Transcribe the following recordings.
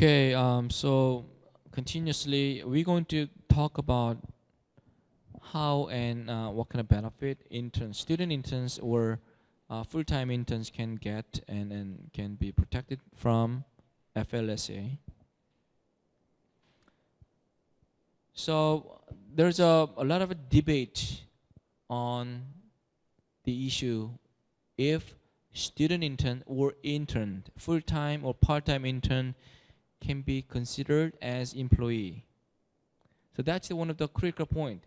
Okay, so continuously we're going to talk about how and what kind of benefit student interns or full-time interns can get and can be protected from FLSA. So there's a lot of debate on the issue if student intern or intern, full-time or part-time intern can be considered as employee. So that's one of the critical point.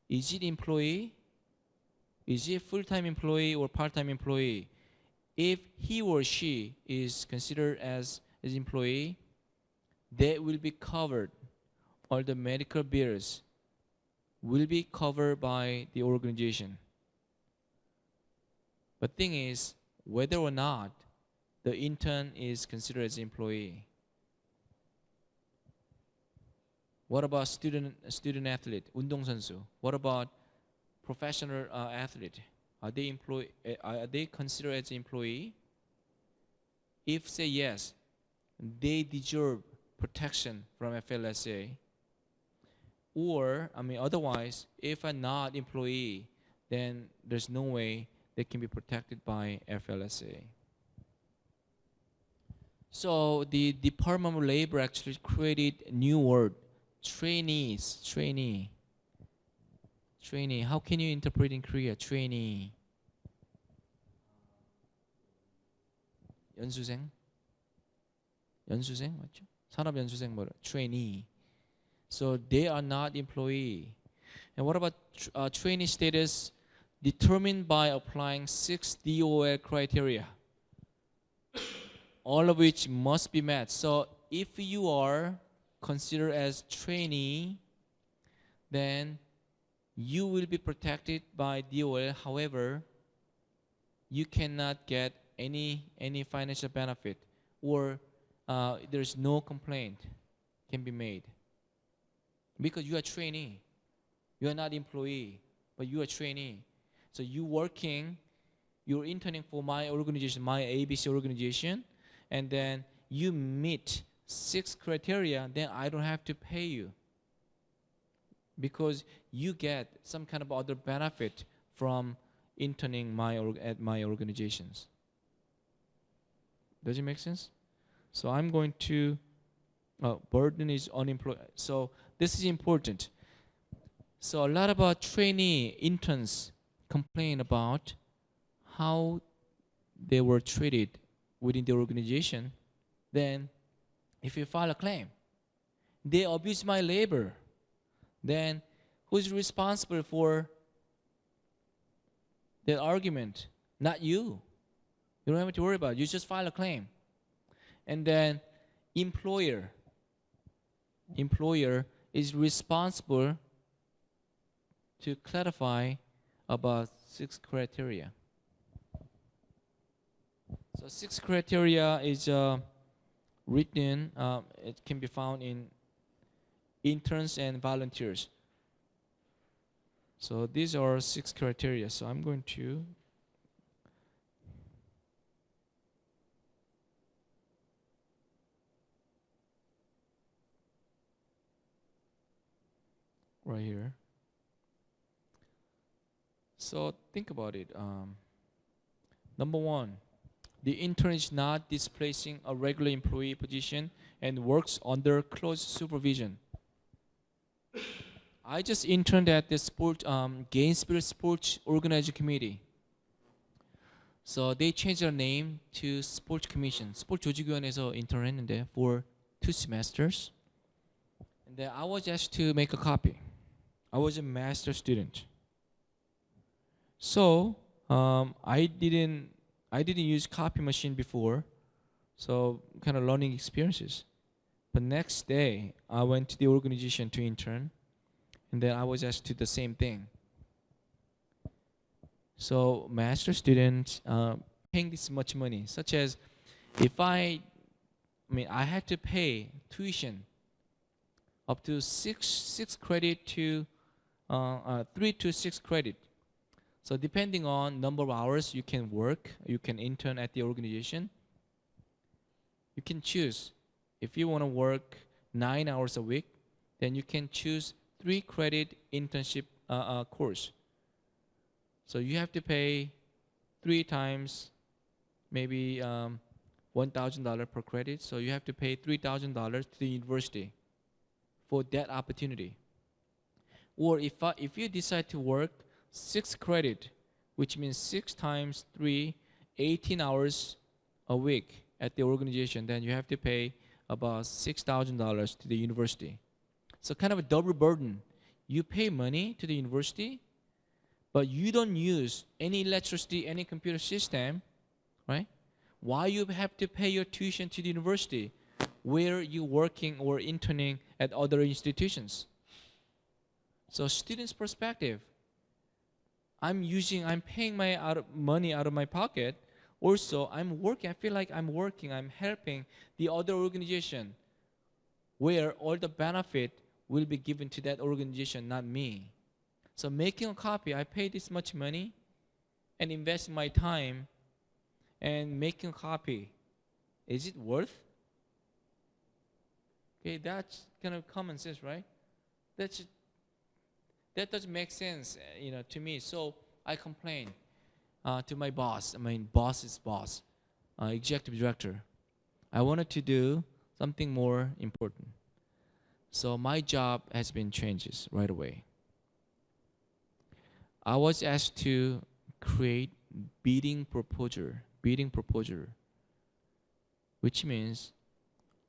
Is it employee? Is it full-time employee or part-time employee? If he or she is considered as employee, they will be covered. All the medical bills will be covered by the organization. But thing is, whether or not the intern is considered as employee. What about student athlete, 운동선수? What about professional athlete? Are they considered as employee? If say yes, they deserve protection from FLSA. Or otherwise, if I'm not employee, then there's no way they can be protected by FLSA. So the Department of Labor actually created a new word. Trainee. How can you interpret in Korea? Trainee. 연수생 맞죠? 산업연수생 뭐래? Trainee. So they are not employee. And what about trainee status? Determined by applying 6 DOL criteria, all of which must be met. So if you are considered as trainee, then you will be protected by DOL. However, you cannot get any financial benefit, or there's no complaint can be made because you are trainee. You are not employee, but you are trainee. So you're interning for my organization, my ABC organization, and then you meet 6 criteria, then I don't have to pay you because you get some kind of other benefit from interning at my organizations. Does it make sense? So I'm going to burden is unemployed. So this is important. So a lot about trainee interns complain about how they were treated within the organization. Then if you file a claim, they abuse my labor, then who's responsible for that argument? Not you. You don't have to worry about it. You just file a claim. And then employer is responsible to clarify about 6 criteria. So 6 criteria is written, it can be found in interns and volunteers. So these are 6 criteria. So I'm going to right here. So think about it. Number 1, the intern is not displacing a regular employee position and works under close supervision. I just interned at the Gainesville Sports Organizing Committee. So they changed their name to Sports Commission. 스포츠 조직위원회에서 intern했는데 for 2 semesters. And then I was asked to make a copy. I was a master student. So I didn't use copy machine before, so kind of learning experiences. But next day I went to the organization to intern, and then I was asked to do the same thing. So master students paying this much money, such as if I had to pay tuition up to 6 credit to 3 to 6 credit. So depending on number of hours you can work, you can intern at the organization, you can choose If you want to work 9 hours a week, then you can choose 3-credit internship course. So you have to pay 3 times maybe $1,000 per credit. So you have to pay $3,000 to the university for that opportunity. Or if you decide to work 6 credit, which means 6 times 3, 18 hours a week at the organization, then you have to pay about $6,000 to the university. So kind of a double burden. You pay money to the university, but you don't use any electricity, any computer system, right? Why you have to pay your tuition to the university where you're working or interning at other institutions? So students' perspective, I'm paying my money out of my pocket. Also, I'm working. I feel like I'm working. I'm helping the other organization where all the benefit will be given to that organization, not me. So making a copy, I pay this much money and invest my time and making a copy. Is it worth? Okay, that's kind of common sense, right? That doesn't make sense, to me. So I complained to my boss. I mean, boss's boss, executive director. I wanted to do something more important. So my job has been changes right away. I was asked to create bidding proposal, which means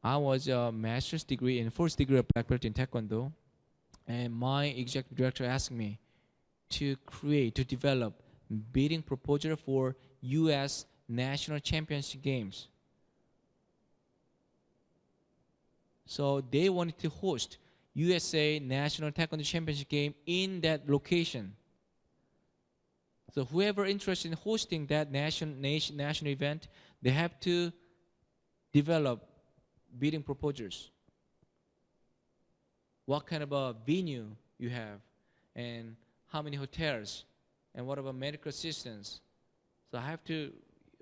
I was a master's degree and first degree of black belt in Taekwondo, and my executive director asked me to develop bidding proposal for U.S. National Championship Games. So they wanted to host USA National Taekwondo Championship Game in that location. So whoever interested in hosting that national event, they have to develop bidding proposals. What kind of a venue you have, and how many hotels, and what about medical assistance. So I have to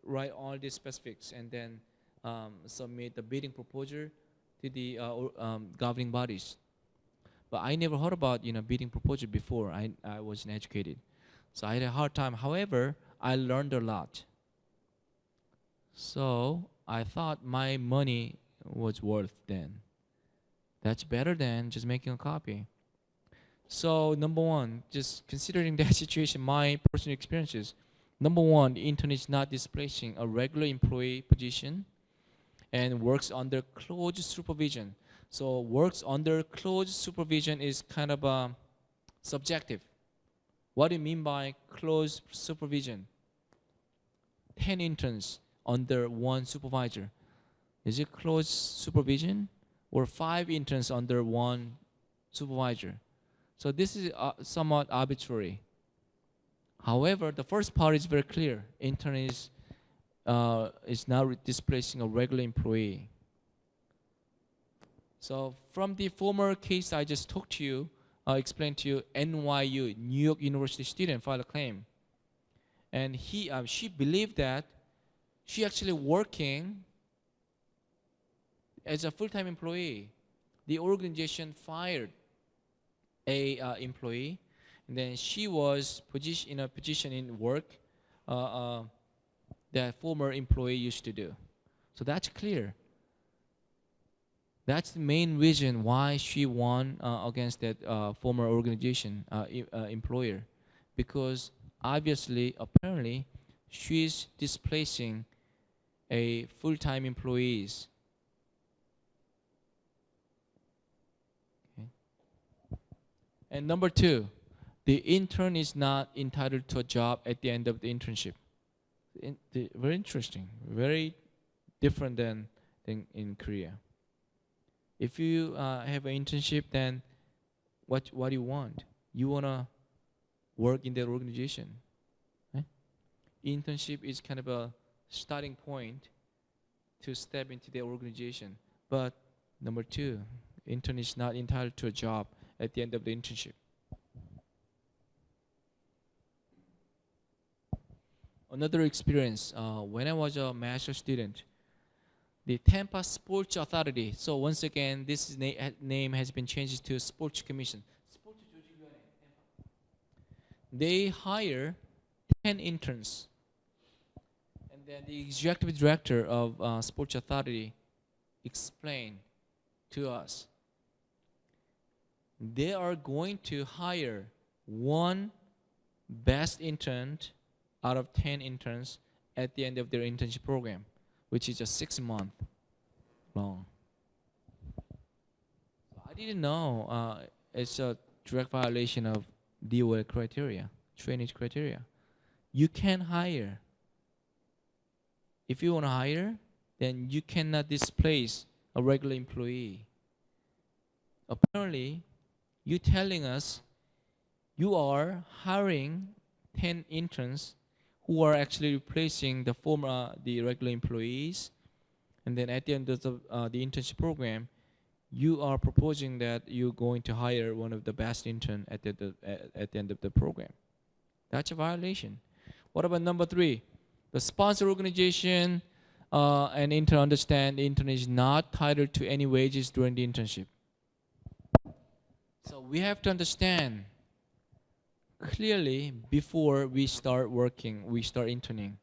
write all these specifics and then submit the bidding proposal to the governing bodies. But I never heard about bidding proposal before. I wasn't educated, so I had a hard time. However, I learned a lot. So I thought my money was worth then. That's better than just making a copy. So number one, just considering that situation, my personal experiences. Number one, the intern is not displacing a regular employee position and works under close supervision. So works under close supervision is kind of subjective. What do you mean by close supervision? 10 interns under one supervisor. Is it close supervision? Or 5 interns under one supervisor? So this is somewhat arbitrary. However, the first part is very clear. Intern is not displacing a regular employee. So from the former case I just talked to you, explained to you, NYU, New York University student filed a claim. And she believed that she actually working as a full-time employee. The organization fired a employee, and then she was in a position in work that former employee used to do. So that's clear. That's the main reason why she won against that former organization employer, because obviously, apparently, she's displacing a full-time employees. Okay. And number 2, the intern is not entitled to a job at the end of the internship. Very interesting, very different than in Korea. If you have an internship, then what do you want? You want to work in that organization. Right? Internship is kind of a starting point to step into the organization. But number 2, intern is not entitled to a job at the end of the internship. Another experience, when I was a master's student, the Tampa Sports Authority. So once again, this name has been changed to Sports Commission. They hire 10 interns. And then the executive director of Sports Authority explained to us, they are going to hire one best intern out of 10 interns at the end of their internship program, which is just 6 months long. I didn't know it's a direct violation of DOL criteria, training criteria. You can hire. If you want to hire, then you cannot displace a regular employee. Apparently, you telling us you are hiring 10 interns who are actually replacing the regular employees, and then at the end of the internship program, you are proposing that you're going to hire one of the best intern at the end of the program. That's a violation. What about number 3? The sponsor organization and intern understand the intern is not titled to any wages during the internship. So we have to understand clearly before we start working, we start interning.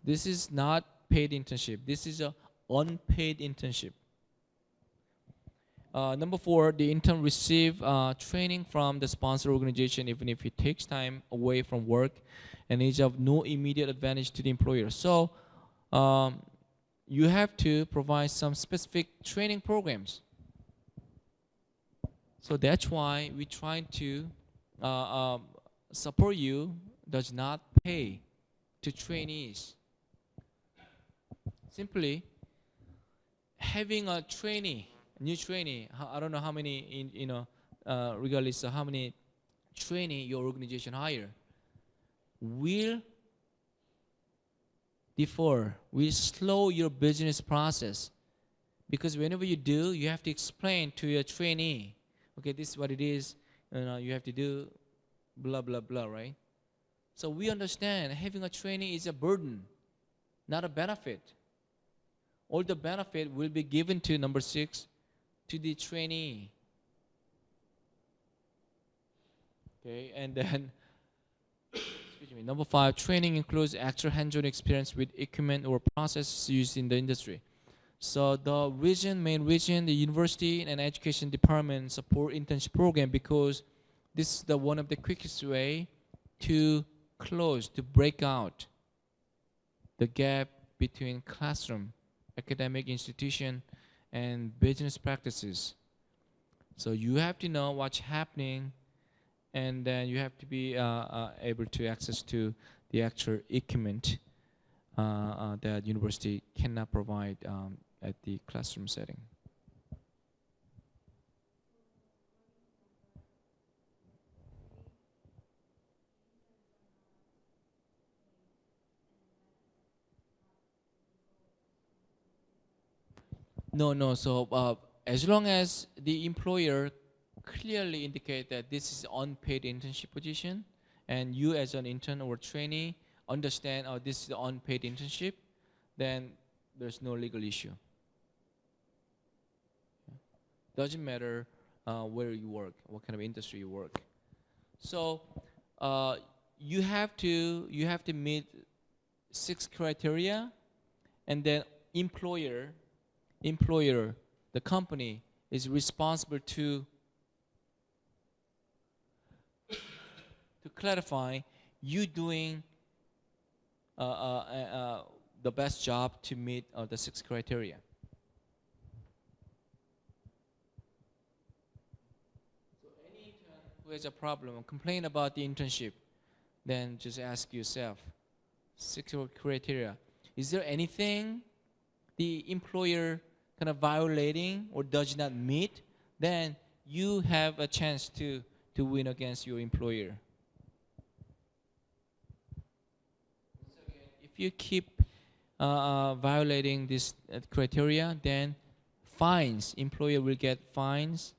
This is not paid internship. This is a unpaid internship. Number 4, the intern receive training from the sponsor organization even if it takes time away from work and is of no immediate advantage to the employer. So you have to provide some specific training programs. So that's why we try to support you does not pay to trainees. Simply having a trainee, new trainee, I don't know how many regardless of how many trainee your organization hire, will slow your business process, because whenever you do, you have to explain to your trainee, okay, this is what it is, you have to do blah blah blah, right? So we understand having a trainee is a burden, not a benefit. All the benefit will be given to number 6, to the trainee. Okay, and then excuse me, number 5, training includes actual hands-on experience with equipment or processes used in the industry. So the main reason the university and education department support internship program, because this is one of the quickest way to break out the gap between classroom, academic institution, and business practices. So you have to know what's happening, and then you have to be able to access to the actual equipment that university cannot provide at the classroom setting. No. So as long as the employer clearly indicate that this is unpaid internship position, and you as an intern or trainee understand, oh, this is the unpaid internship, then there's no legal issue. Doesn't matter where you work, what kind of industry you work. So you have to meet 6 criteria, and then employer, the company is responsible to clarify you doing the best job to meet the 6 criteria. So any intern who has a problem or complain about the internship, then just ask yourself, 6 criteria. Is there anything the employer kind of violating or does not meet? Then you have a chance to win against your employer. If you keep violating this criteria, then employer will get fines,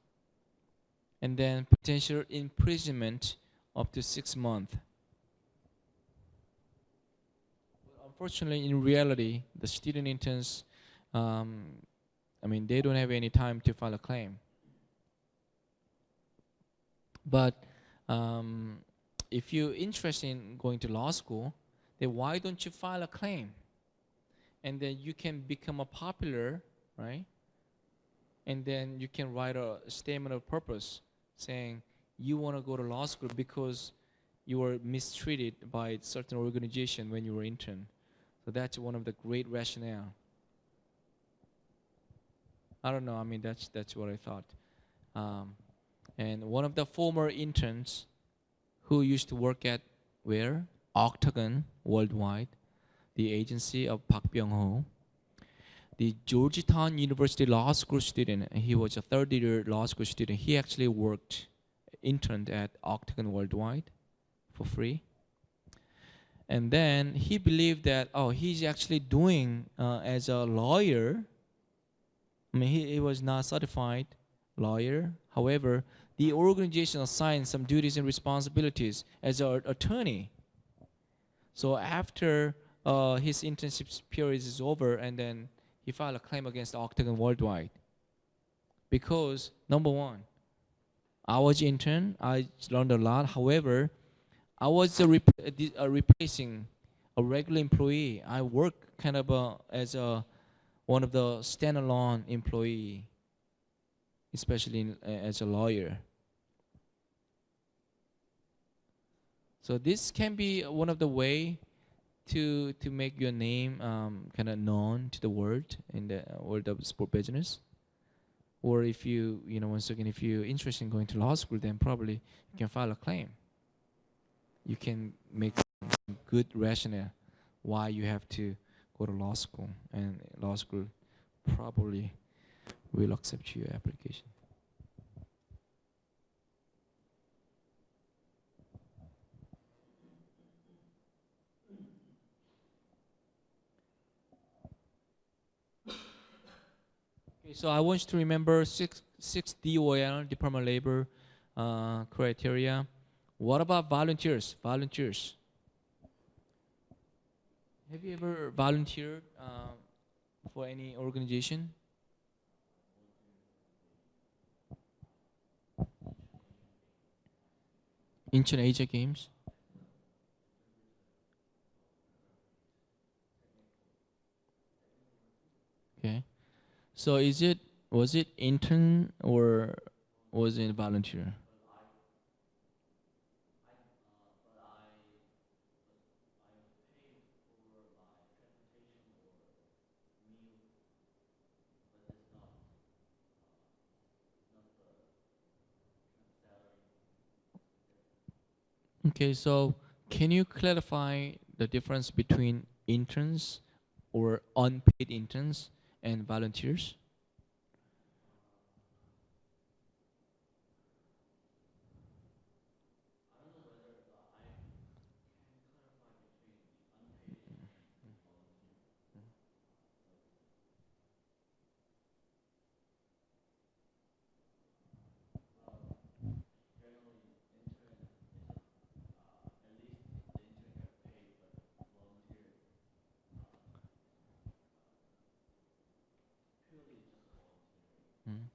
and then potential imprisonment up to 6 months. Unfortunately, in reality, the student interns I mean, they don't have any time to file a claim. But if you're interested in going to law school, then why don't you file a claim? And then you can become a popular, right? And then you can write a statement of purpose saying you want to go to law school because you were mistreated by a certain organization when you were intern. So that's one of the great rationale. I don't know. I mean, that's what I thought. And one of the former interns who used to work at where? Octagon Worldwide, the agency of Park Byung-ho, the Georgetown University Law School student. He was a third-year law school student. He actually interned at Octagon Worldwide for free. And then he believed that, oh, he's actually doing as a lawyer. I mean, he was not certified lawyer. However, the organization assigned some duties and responsibilities as an attorney. So after his internship period is over, and then he filed a claim against Octagon Worldwide. Because, number one, I was intern, I learned a lot. However, I was replacing a regular employee. I work kind of as one of the standalone employee, especially as a lawyer. So this can be one of the way to make your name kind of known to the world in the world of sport business. Or if you once again, if you're interested in going to law school, then probably you can file a claim. You can make good rationale why you have to go to law school, and law school probably will accept your application. Okay, so I want you to remember six DOL, Department of Labor criteria. What about volunteers? Volunteers. Have you ever volunteered for any organization? Incheon Asia Games. Okay. So was it intern or was it volunteer? Okay, so can you clarify the difference between interns or unpaid interns and volunteers? Mm.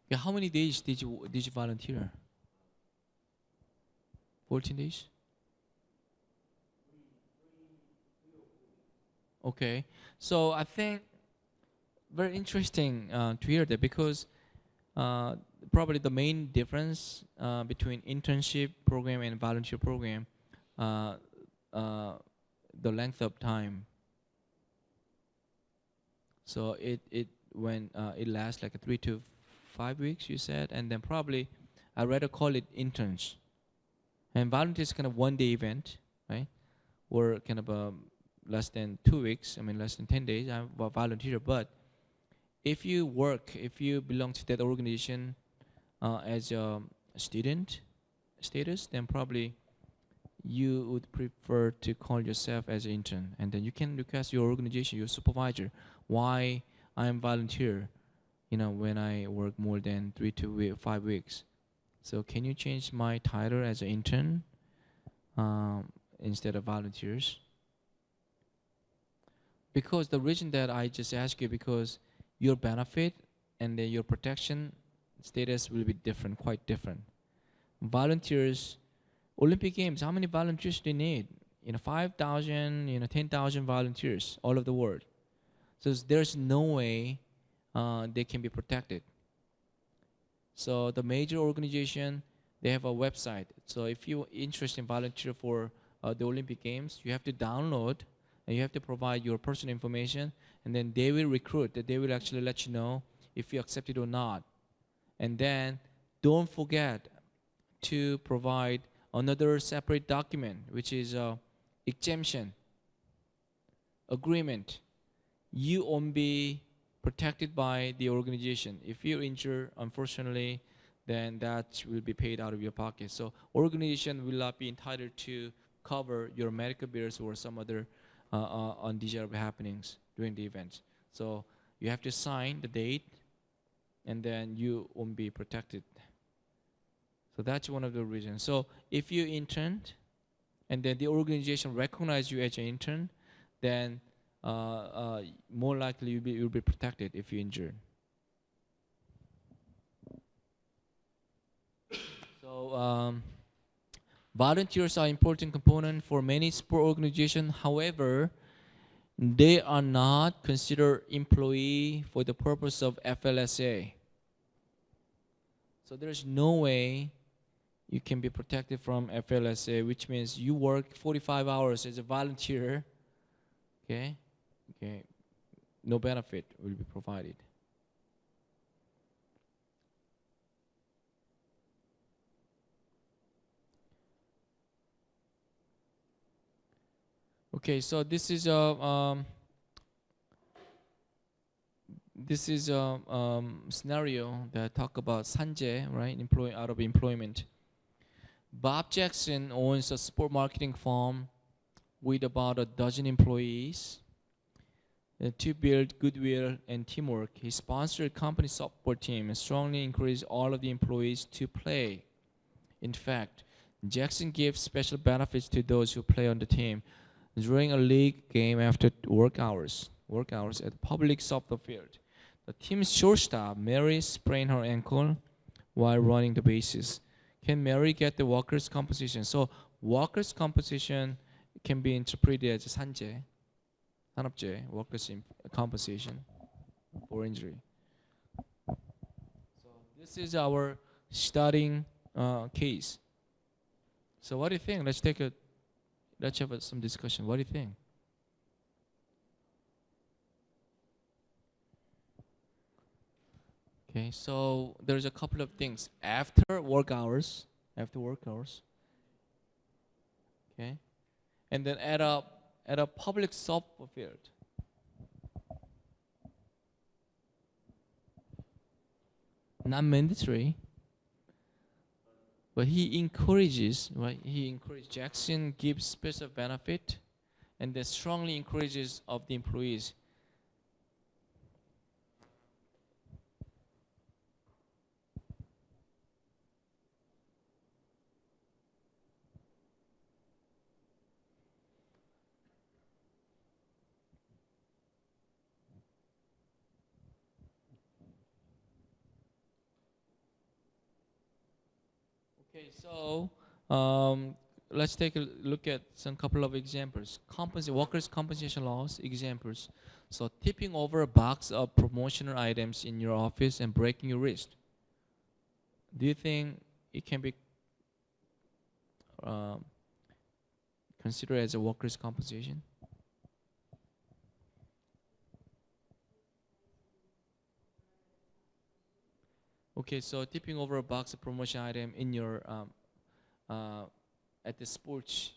Yeah, how many days did you volunteer? 14 days? Okay. So I think very interesting to hear that, because probably the main difference between internship program and volunteer program, uh, the length of time. So it lasts like 3 to 5 weeks, you said, and then probably I'd rather call it interns. And volunteer is kind of 1-day event, right? Or kind of less than 2 weeks. I mean, less than 10 days. I'm a volunteer, but if you belong to that organization as a student status, then probably you would prefer to call yourself as an intern, and then you can request your organization, your supervisor, why I'm volunteer. when I work more than 5 weeks. So can you change my title as an intern instead of volunteers? Because the reason that I just ask you, because your benefit and then your protection status will be different, quite different. Volunteers, Olympic Games, how many volunteers do they need? 5,000, 10,000 volunteers all over the world. So there's no way they can be protected. So the major organization, they have a website. So if you're interested in volunteer for the Olympic Games, you have to download and you have to provide your personal information, and then they will recruit. They will actually let you know if you accept it or not. And then don't forget to provide another separate document, which is exemption agreement. You won't be protected by the organization. If you're injured, unfortunately, then that will be paid out of your pocket. So organization will not be entitled to cover your medical bills or some other undesirable happenings during the event. So you have to sign the date, and then you won't be protected. So that's one of the reasons. So if you interned, and then the organization recognize you as an intern, then more likely you'll be protected if you're injured. So volunteers are important component for many sport organizations. However, they are not considered employee for the purpose of FLSA. So there's no way you can be protected from FLSA, which means you work 45 hours as a volunteer, okay? No benefit will be provided. Okay, so this is a scenario that talk about 산재, right? Out of employment. Bob Jackson owns a sport marketing firm with about a dozen employees. To build goodwill and teamwork, he sponsored a company softball team and strongly encouraged all of the employees to play. In fact, Jackson gives special benefits to those who play on the team during a league game after work hours at the public softball field. The team's shortstop, Mary, sprained her ankle while running the bases. Can Mary get the workers' compensation? So workers' compensation can be interpreted as 산재, 산업재, workers' compensation for injury. So this is our starting case. So what do you think? Let's have some discussion. What do you think? Okay, so there's a couple of things after work hours, okay, and then at a public softball field. Not mandatory, but he encourages, right? Jackson gives special benefit, and then strongly encourages of the employees. Okay, so let's take a look at some couple of examples. Workers' compensation laws examples. So tipping over a box of promotional items in your office and breaking your wrist. Do you think it can be considered as a workers' compensation? Okay, so tipping over a box of promotion item in your at the sports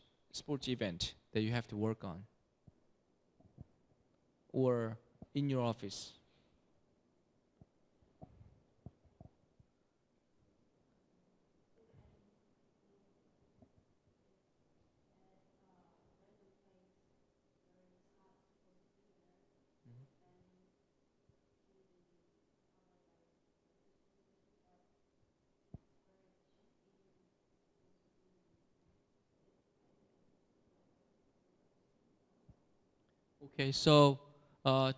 event that you have to work on, or in your office. Okay, so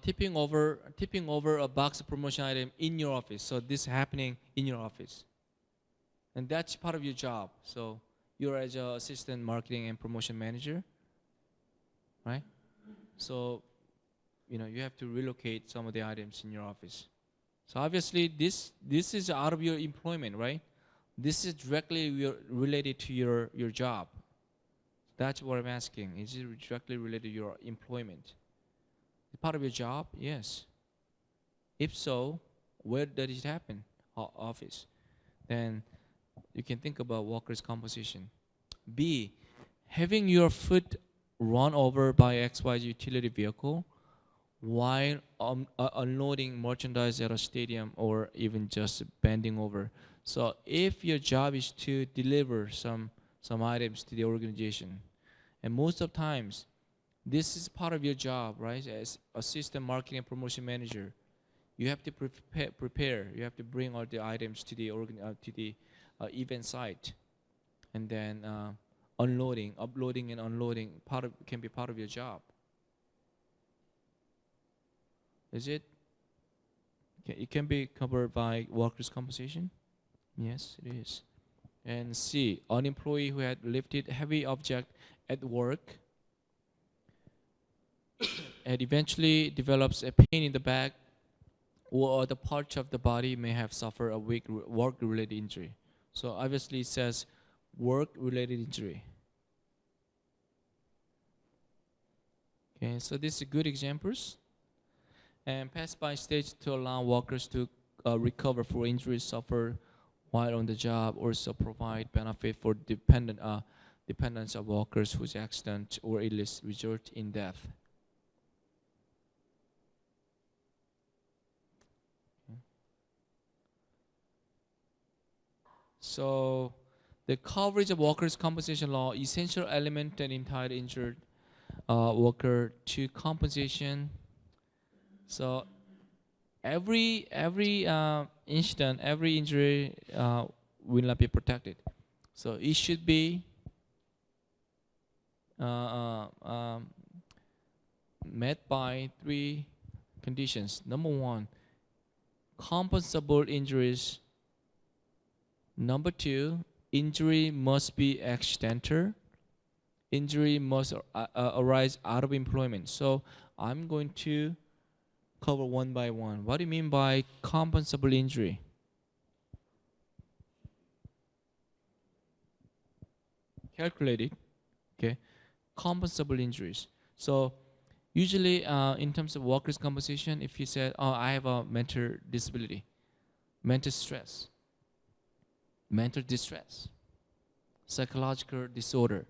tipping over a box of promotion item in your office. So this happening in your office, and that's part of your job. So you're as a assistant marketing and promotion manager, right? So you have to relocate some of the items in your office. So obviously this is out of your employment, right? This is directly related to your job. That's what I'm asking. Is it directly related to your employment? Part of your job? Yes. If so, where does it happen? Office. Then you can think about workers' compensation. B, having your foot run over by XYZ utility vehicle while unloading merchandise at a stadium or even just bending over. So if your job is to deliver some items to the organization, and most of times this is part of your job, right? As assistant marketing and promotion manager, you have to prepare. You have to bring all the items to the event site, and then uploading and unloading can be part of your job. Is it? It can be covered by workers' compensation. Yes, it is. And C, an employee who had lifted heavy object at work and eventually develops a pain in the back or other parts of the body may have suffered a weak work-related injury. So obviously it says work-related injury. Okay, so these are good examples. And pass by stage to allow workers to recover for injuries suffered while on the job, also provide benefit for dependents of workers whose accident or illness result in death. Okay. So the coverage of workers' compensation law, essential element that entitle injured worker to compensation. So every incident, every injury will not be protected. So it should be met by 3 conditions. Number 1, compensable injuries. Number 2, injury must be accidental. Injury must arise out of employment. So I'm going to cover one by one. What do you mean by compensable injury? Calculated, okay. Compensable injuries. So usually in terms of workers' compensation, if you said, oh, I have a mental disability, mental stress, mental distress, psychological disorder,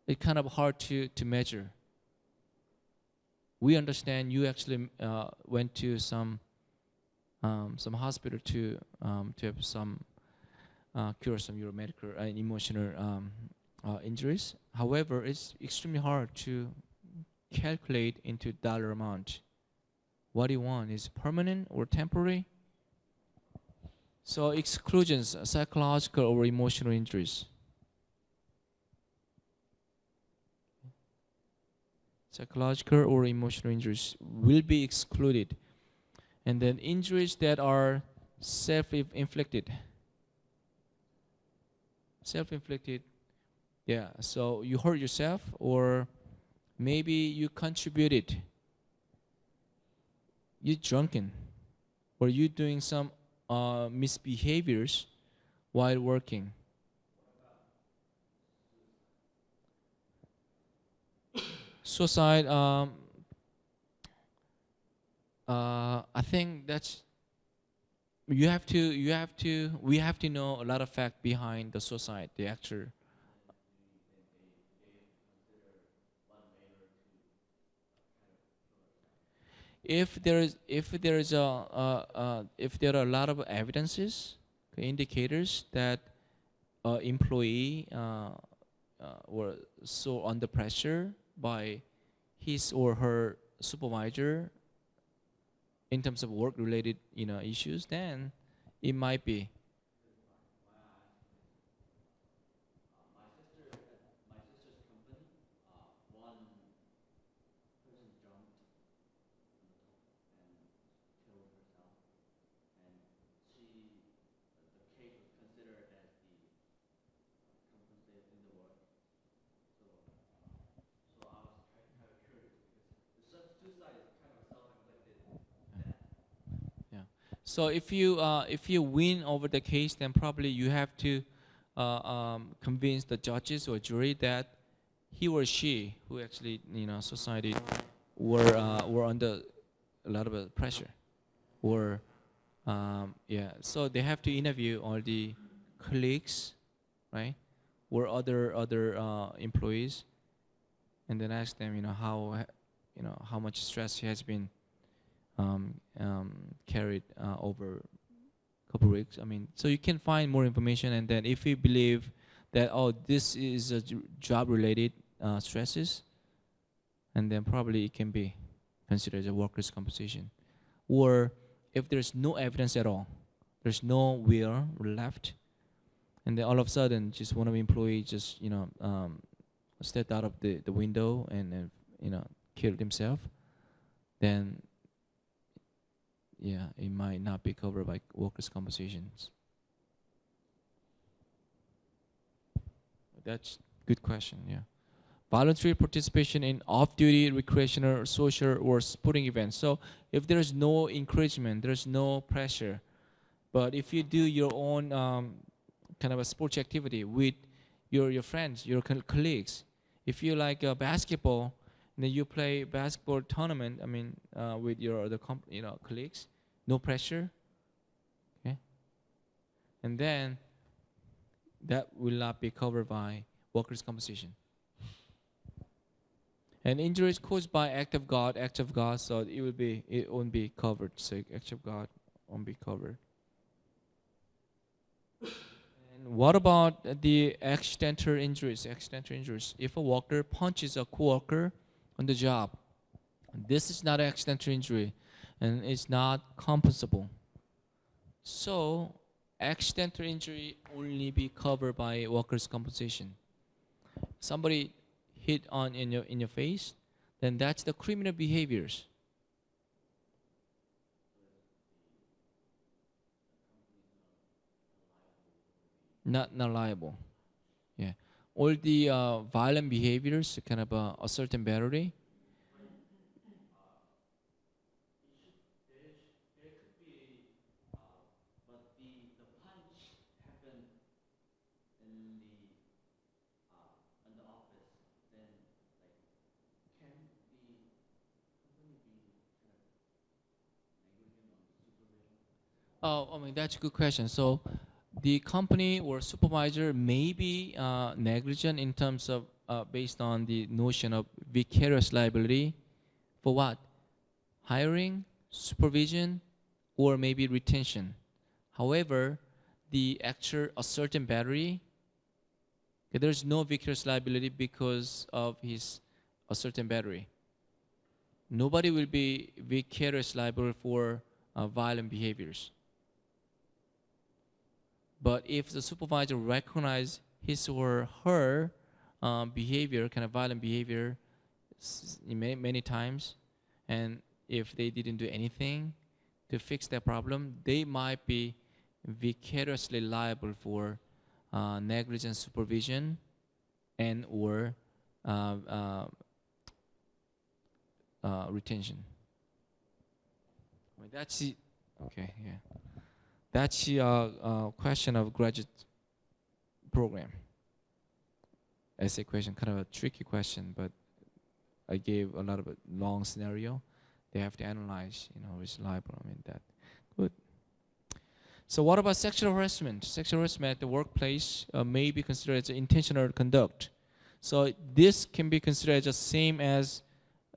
it's kind of hard to measure. We understand you actually went to some hospital to have some cure some your medical and emotional injuries. However, it's extremely hard to calculate into dollar amount. What do you want? Is it permanent or temporary? So exclusions, psychological or emotional injuries. Psychological or emotional injuries will be excluded. And then injuries that are self-inflicted. Self-inflicted, yeah, so you hurt yourself or maybe you contributed. You're drunken or you doing some misbehaviors while working. Suicide, I think that's we have to know a lot of fact behind the suicide, the actual. If there are a lot of evidences, okay, indicators that employee were so under pressure by his or her supervisor in terms of work-related issues, then it might be. So if you win over the case, then probably you have to convince the judges or jury that he or she, who actually society, were under a lot of pressure, or so they have to interview all the colleagues, right, or other employees, and then ask them, how much stress has been carried over a couple weeks. I mean, so you can find more information, and then if you believe that this is a job-related stresses, and then probably it can be considered as a workers' compensation. Or if there's no evidence at all, there's no will left, and then all of a sudden, just one of the employees just stepped out of the window and killed himself, then it might not be covered by workers' compensations. That's a good question. Yeah. Voluntary participation in off-duty recreational, social, or sporting events. So if there's no encouragement, there's no pressure, but if you do your own kind of a sports activity with your friends, your colleagues, if you like basketball, then you play basketball tournament. I mean, with your other colleagues, no pressure. Okay, and then that will not be covered by workers' compensation. And injuries caused by act of God, so it won't be covered. So act of God won't be covered. And what about the accidental injuries? Accidental injuries. If a worker punches a coworker on the job, this is not an accidental injury, and it's not compensable. So accidental injury only be covered by workers' compensation. Somebody hit in your face, then that's the criminal behaviors. Not liable. Yeah. All the violent behaviors, kind of assault and battery. I mean, that's a good question. So the company or supervisor may be negligent in terms of based on the notion of vicarious liability for what? Hiring, supervision, or maybe retention. However, the actual assault and battery, there's no vicarious liability because of his assault and battery. Nobody will be vicarious liable for violent behaviors. But if the supervisor recognizes his or her behavior, kind of violent behavior, many times, and if they didn't do anything to fix that problem, they might be vicariously liable for negligent supervision and or retention. That's it. Okay, yeah. That's the question of graduate program. Essay question, kind of a tricky question, but I gave a lot of a long scenario. They have to analyze, who's liable. I mean, that. Good. So what about sexual harassment? Sexual harassment at the workplace may be considered as intentional conduct. So this can be considered as the same as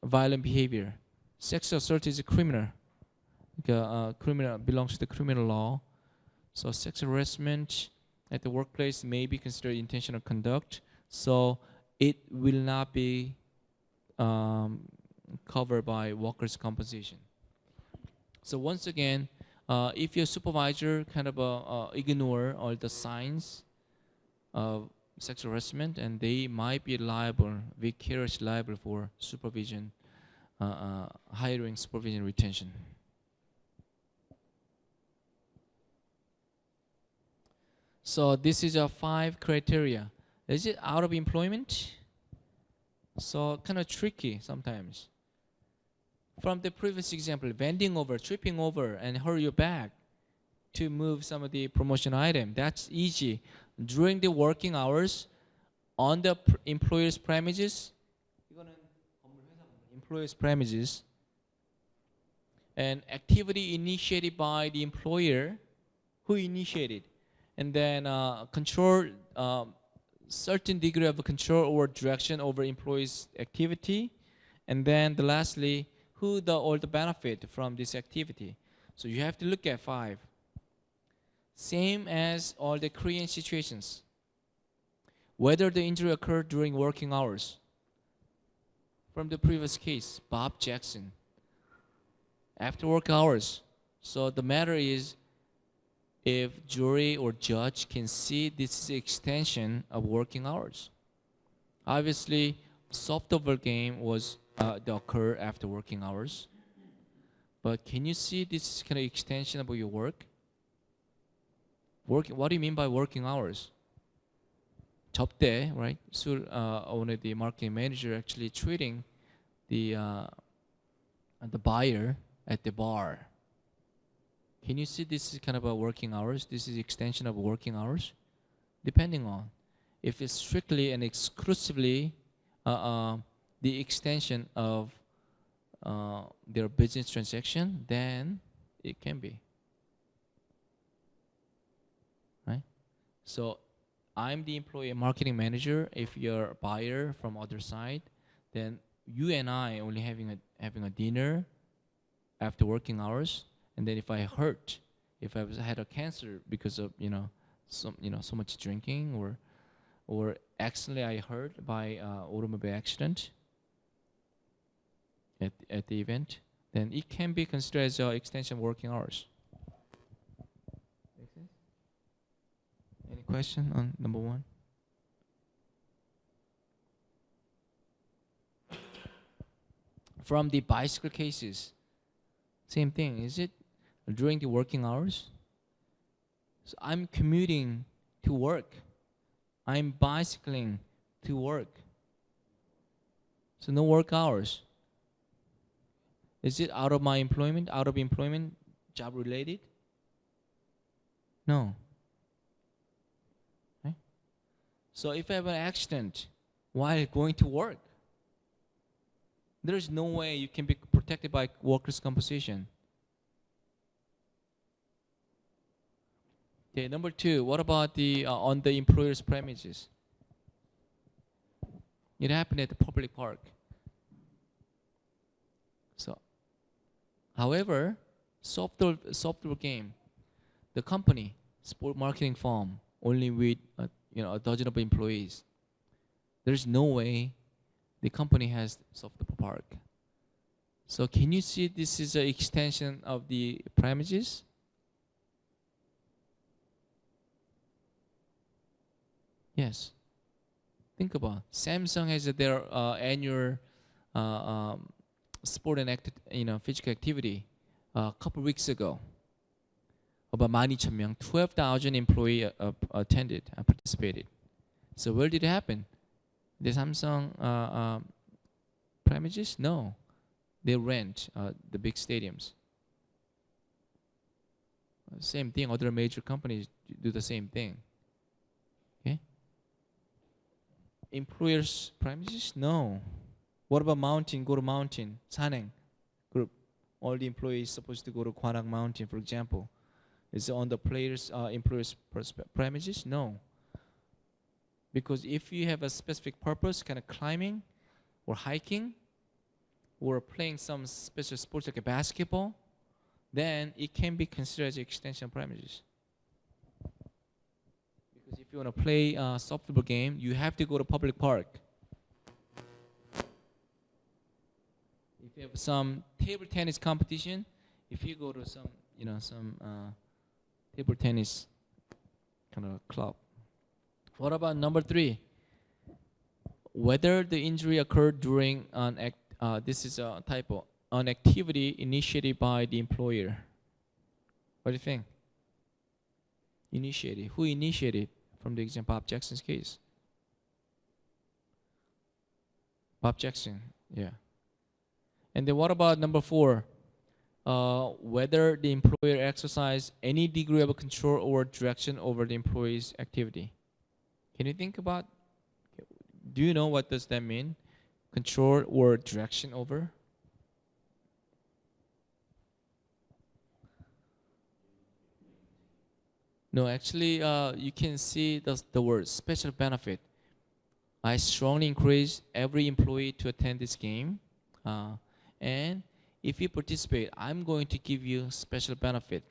violent behavior. Sexual assault is a criminal. Criminal belongs to the criminal law. So sexual harassment at the workplace may be considered intentional conduct. So it will not be covered by workers' compensation. So once again, if your supervisor kind of ignore all the signs of sexual harassment, and they might be liable, vicariously liable for supervision, hiring, supervision, retention. So this is a 5 criteria. Is it out of employment? So kind of tricky sometimes. From the previous example, bending over, tripping over, and hurt your back. to move some of the promotion item. That's easy. During the working hours, on the employer's premises, and activity initiated by the employer, who initiated, and then control, certain degree of control or direction over employees' activity, and then lastly, who all the benefit from this activity. So you have to look at 5. Same as all the Korean situations. Whether the injury occurred during working hours. From the previous case, Bob Jackson. After work hours. So the matter is, if jury or judge can see this is extension of working hours. Obviously, softball game was occur after working hours. But can you see this kind of extension of your work? What do you mean by working hours? 접대, right? One of the marketing manager actually treating the buyer at the bar. Can you see this is kind of a working hours? This is extension of working hours? Depending on. If it's strictly and exclusively the extension of their business transaction, then it can be. Right? So I'm the employee marketing manager. If you're a buyer from other side, then you and I only having a dinner after working hours. And then if I hurt, if I had a cancer because of so much drinking, or accidentally I hurt by automobile accident at the event, then it can be considered as an extension of working hours. Make sense? Any question on number 1? From the bicycle cases, same thing. Is it during the working hours? So I'm commuting to work. I'm bicycling to work. So no work hours. Is it out of my employment, job related? No. Okay. So if I have an accident while going to work, there is no way you can be protected by workers' compensation. Okay, number 2, what about on the employer's premises? It happened at the public park. So, however, softball game, the company, sport marketing firm, only with a dozen of employees. There's no way the company has softball park. So can you see this is an extension of the premises? Yes. Think about it. Samsung has their annual sport and physical activity a couple weeks ago. About 12,000명, 12,000 employees attended and participated. So where did it happen? The Samsung premises? No. They rent the big stadiums. Same thing, other major companies do the same thing. Okay? Employers' premises? No. What about mountain? Go to mountain. 산행 group. All the employees supposed to go to Kwanang Mountain, for example. Is it on the employer's premises? No. Because if you have a specific purpose, kind of climbing or hiking or playing some special sports like a basketball, then it can be considered as an extension of premises. Because if you want to play a softball game, you have to go to public park. If you have some table tennis competition, if you go to some table tennis kind of club. What about number 3? Whether the injury occurred during this is a typo, an activity initiated by the employer. What do you think? Initiated. Who initiated from the example Bob Jackson's case? Bob Jackson, yeah. And then what about number 4? whether the employer exercise any degree of control or direction over the employee's activity. Can you think about, do you know what does that mean? Control or direction over? No, actually, you can see the word special benefit. I strongly encourage every employee to attend this game. And if you participate, I'm going to give you special benefit,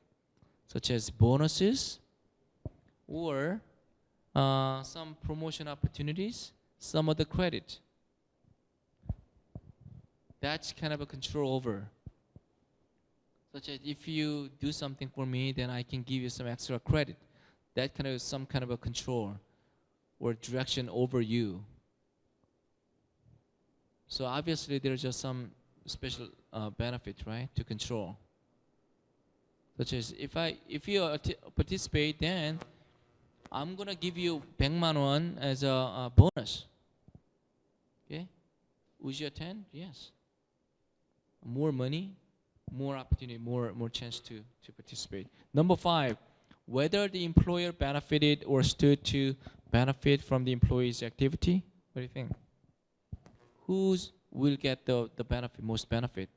such as bonuses or some promotion opportunities, some other credit. That's kind of a control over. Such as if you do something for me, then I can give you some extra credit. That kind of some kind of a control or direction over you. So obviously there's just some special benefit, right, to control. Such as if you participate, then I'm gonna give you 100만 won as a bonus. Okay, would you attend? Yes. More money, more opportunity, more chance to participate. Number 5, whether the employer benefited or stood to benefit from the employee's activity. What do you think? Who will get the benefit, most benefit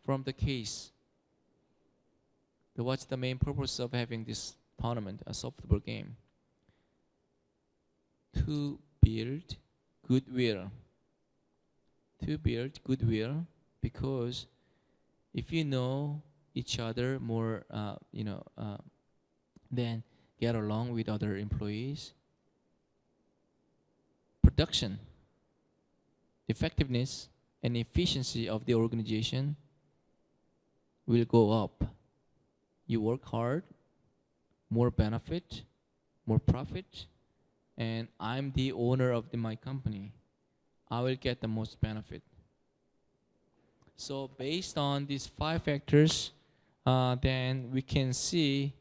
from the case? What's the main purpose of having this tournament, a softball game? To build goodwill. To build goodwill, because if you know each other more, then get along with other employees. Production, effectiveness, and efficiency of the organization will go up. You work hard, more benefit, more profit, and I'm the owner of my company. I will get the most benefit. So based on these 5 factors, then we can see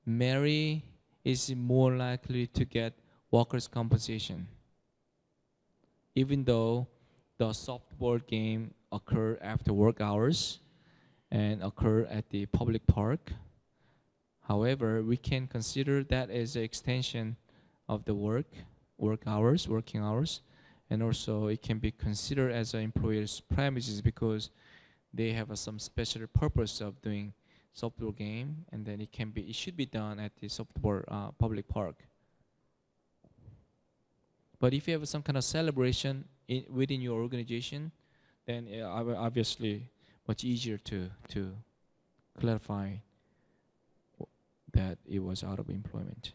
Mary is more likely to get workers' compensation, even though the softball game occur after work hours and occur at the public park. However, we can consider that as an extension of the working hours, and also it can be considered as an employer's premises because they have some special purpose of doing softball game, and then it should be done at the softball public park. But if you have some kind of celebration within your organization, then obviously much easier to clarify that it was out of employment.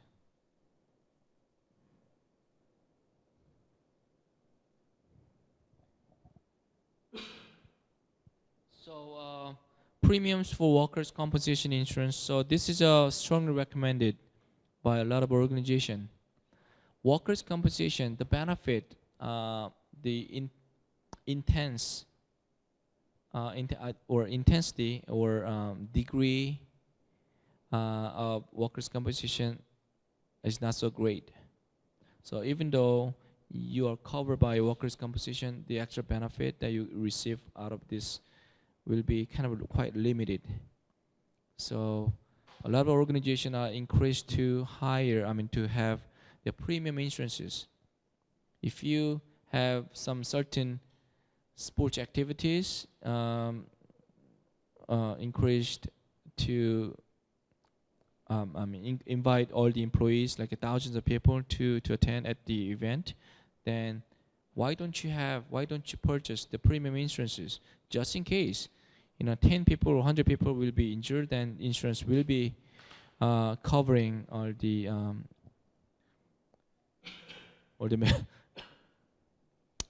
So premiums for workers' compensation insurance. So this is strongly recommended by a lot of organizations. Workers' compensation, the benefit, intensity or degree of workers' compensation is not so great. So even though you are covered by workers' compensation, the extra benefit that you receive out of this will be kind of quite limited. So a lot of organizations are encouraged to have the premium insurances. If you have some certain sports activities, encouraged to invite all the employees, like thousands of people, to attend at the event, then why don't you purchase the premium insurances just in case 10 people or 100 people will be injured, then insurance will be covering all the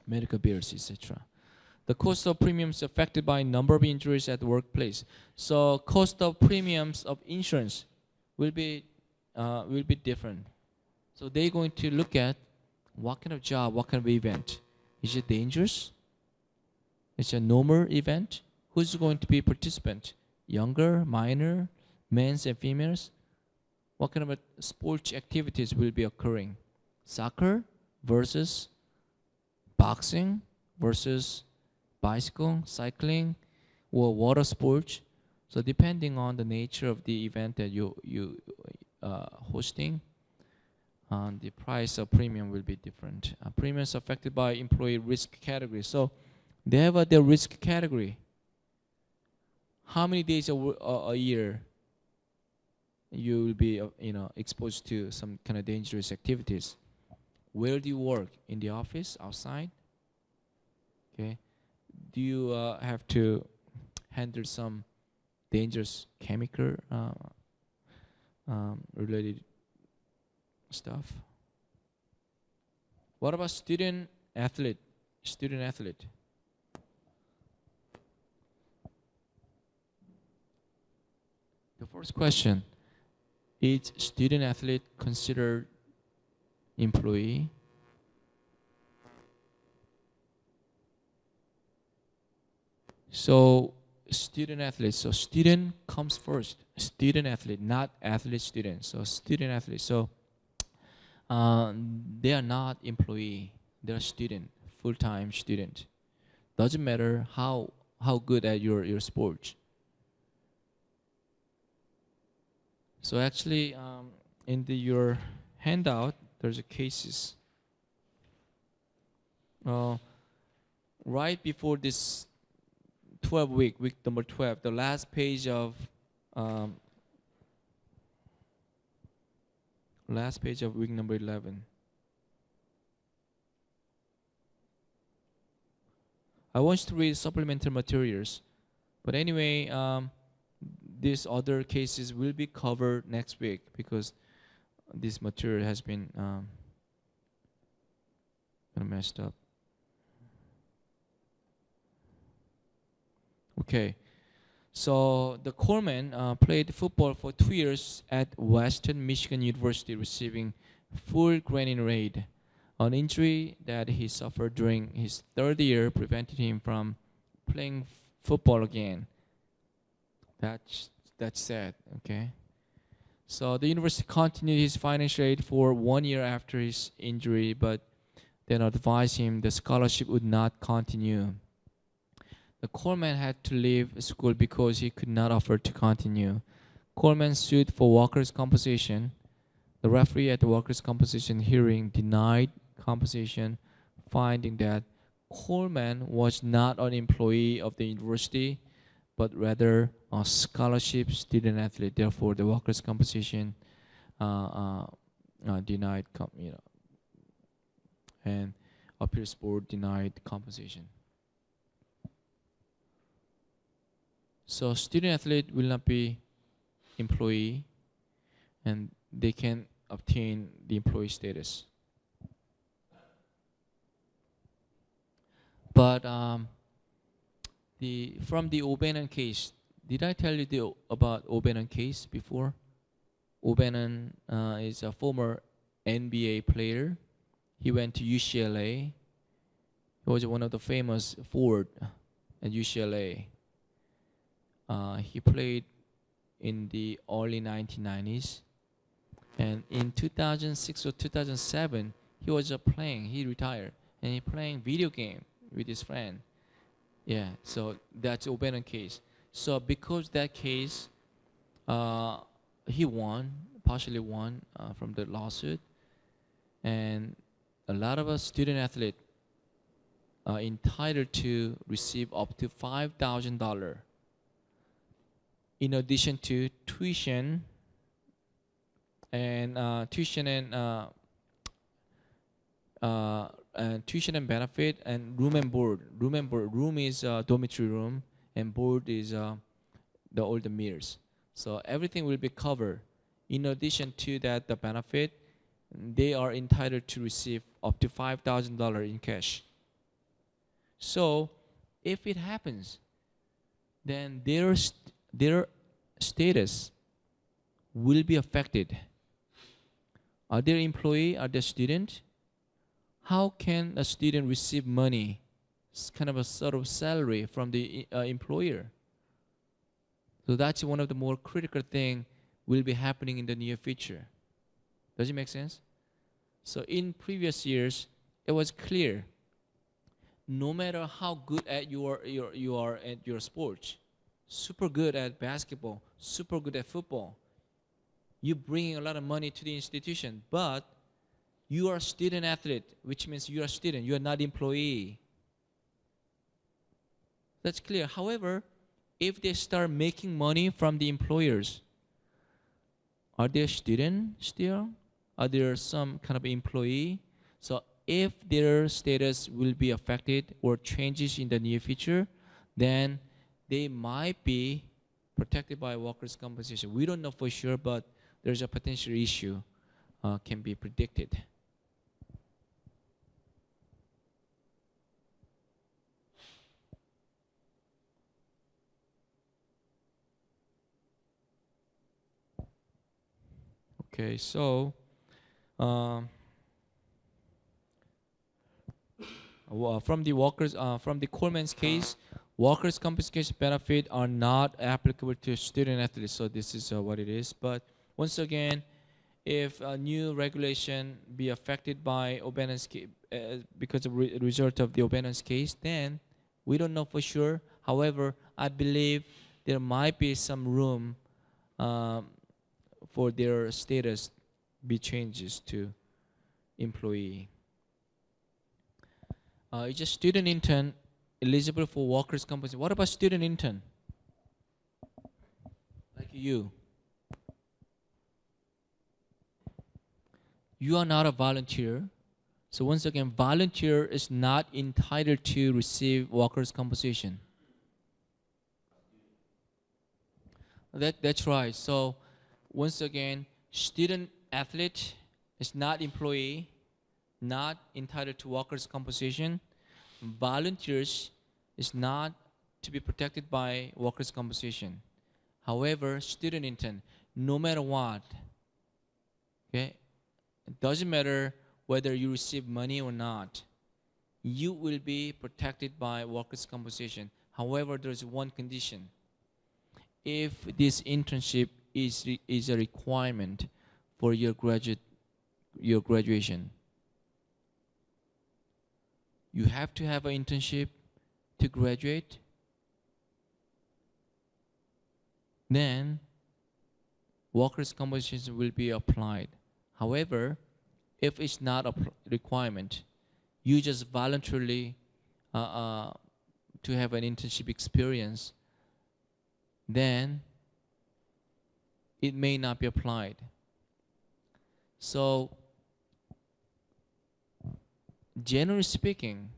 medical bills, etc. The cost of premiums affected by number of injuries at the workplace. So cost of premiums of insurance will be different. So they're going to look at what kind of job, what kind of event. Is it dangerous? It's a normal event. Who's going to be participant? Younger, minor, men and females? What kind of sports activities will be occurring? Soccer versus boxing versus bicycle, cycling, or water sports. So depending on the nature of the event that you hosting, the price of premium will be different. Premiums affected by employee risk category. So they have their risk category. How many days a year you will be exposed to some kind of dangerous activities? Where do you work? In the office, outside? Okay. Do you have to handle some dangerous chemical related stuff? What about student athlete? Student athlete. The first question, is student athlete considered employee? So student athlete, so student comes first. Student athlete, not athlete student. So student athlete. So they are not employee. They are student, full-time student. Doesn't matter how good at your sports. So actually, in your handout, there's a cases. Right before this 12-week, week number 12, the last page of week number 11. I want you to read supplementary materials, but anyway, these other cases will be covered next week because this material has been kind of messed up. Okay, so the Coleman played football for 2 years at Western Michigan University, receiving full granting rate. An injury that he suffered during his third year prevented him from playing football again. That's sad, okay? So the university continued his financial aid for 1 year after his injury, but then advised him the scholarship would not continue. The Coleman had to leave school because he could not afford to continue. Coleman sued for workers' compensation. The referee at the workers' compensation hearing denied compensation, finding that Coleman was not an employee of the university, but rather a scholarship student athlete. Therefore, the workers' compensation denied, and appeals board denied compensation. So student athlete will not be employee, and they can obtain the employee status. But from the O'Bannon case, did I tell you about O'Bannon case before? O'Bannon is a former NBA player. He went to UCLA. He was one of the famous forward at UCLA. He played in the early 1990s. And in 2006 or 2007, he was playing. He retired. And he playing video game with his friend. Yeah, so that's O'Bannon case. So because that case, he partially won from the lawsuit. And a lot of us student athletes are entitled to receive up to $5,000 in addition to tuition and tuition and benefit and room and board. Room is dormitory room, and board is all the meals. So everything will be covered. In addition to that, the benefit, they are entitled to receive up to $5,000 in cash. So if it happens, then their status will be affected. Are they employee? Are they student? How can a student receive money? It's kind of a sort of salary from the employer. So that's one of the more critical thing will be happening in the near future. Does it make sense? So in previous years, it was clear no matter how good at you are at your sports, super good at basketball, super good at football, you bringing a lot of money to the institution, but you are a student athlete, which means you are a student, you are not employee. That's clear. However, if they start making money from the employers, are they a student still? Are there some kind of employee? So if their status will be affected or changes in the near future, then they might be protected by workers' compensation. We don't know for sure, but there's a potential issue can be predicted. Okay, so from the Coleman's case, workers' compensation benefit are not applicable to student athletes. So this is what it is. But once again, if a new regulation be affected by O'Bannon's case, because of result of the O'Bannon's case, then we don't know for sure. However, I believe there might be some room for their status be changes to employee. It's a student intern eligible for workers' compensation. What about student intern? Like you. You are not a volunteer. So once again, volunteer is not entitled to receive workers' compensation. That's right. So once again, student athlete is not employee, not entitled to workers' compensation. Volunteers is not to be protected by workers' compensation. However, student intern, no matter what, okay, it doesn't matter whether you receive money or not, you will be protected by workers' compensation. However, there's one condition. If this internship is a requirement for your graduation, you have to have an internship to graduate, then workers' compensation will be applied. However, if it's not a requirement, you just voluntarily to have an internship experience, then it may not be applied. So, generally speaking,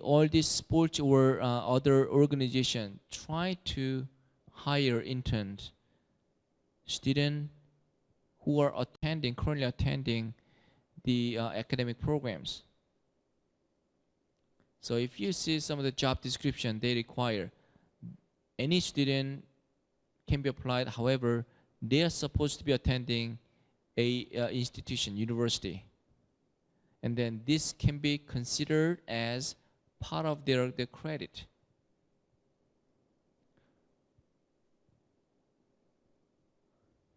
all these sports or other organizations try to hire interns, students who are currently attending the academic programs. So if you see some of the job description, they require any student can be applied. However, they are supposed to be attending a institution, university. And then this can be considered as part of their credit.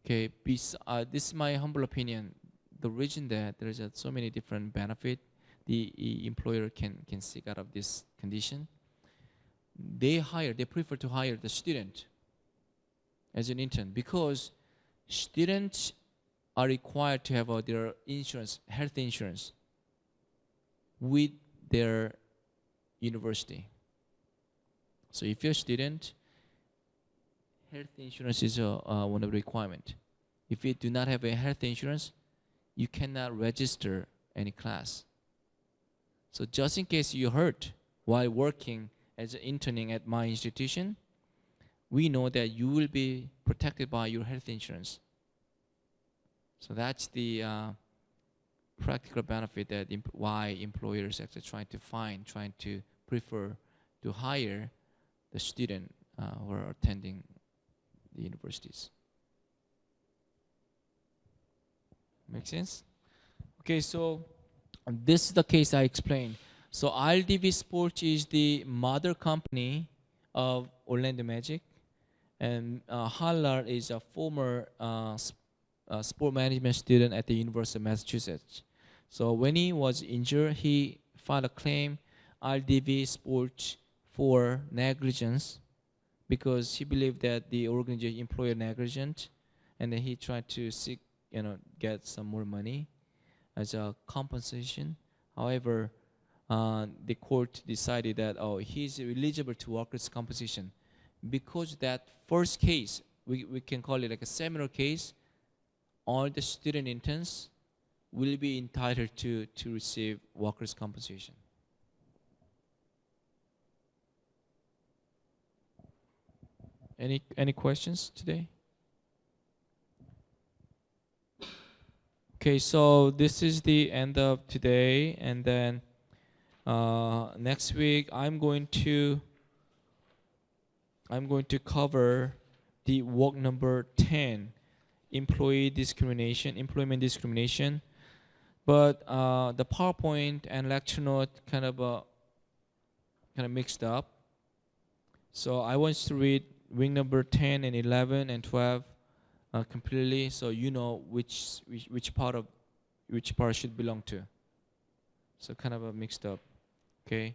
Okay, this is my humble opinion. The reason that there is so many different benefits the employer can seek out of this condition, they prefer to hire the student as an intern because students are required to have their insurance, health insurance, with their university. So if you're a student, health insurance is one of the requirements. If you do not have a health insurance, you cannot register any class. So just in case you hurt while working as an interning at my institution, we know that you will be protected by your health insurance. So that's the practical benefit that why employers actually trying to prefer to hire the student who are attending the universities. Make sense? Okay, so this is the case I explained. So RDV Sports is the mother company of Orlando Magic, and Halar is a former sport management student at the University of Massachusetts. So when he was injured, he filed a claim RDV Sports for negligence because he believed that the organization employer negligent, and then he tried to seek, get some more money as a compensation. However, the court decided that he's eligible to workers' compensation because that first case, we can call it like a seminal case. All the student interns will be entitled to receive workers' compensation. Any questions today? Okay, so this is the end of today, and then next week I'm going to cover the work number 10, employment discrimination. But the PowerPoint and lecture note kind of mixed up. So I want you to read wing number 10 and 11 and 12 completely, so you know which part should belong to. So kind of mixed up. Okay.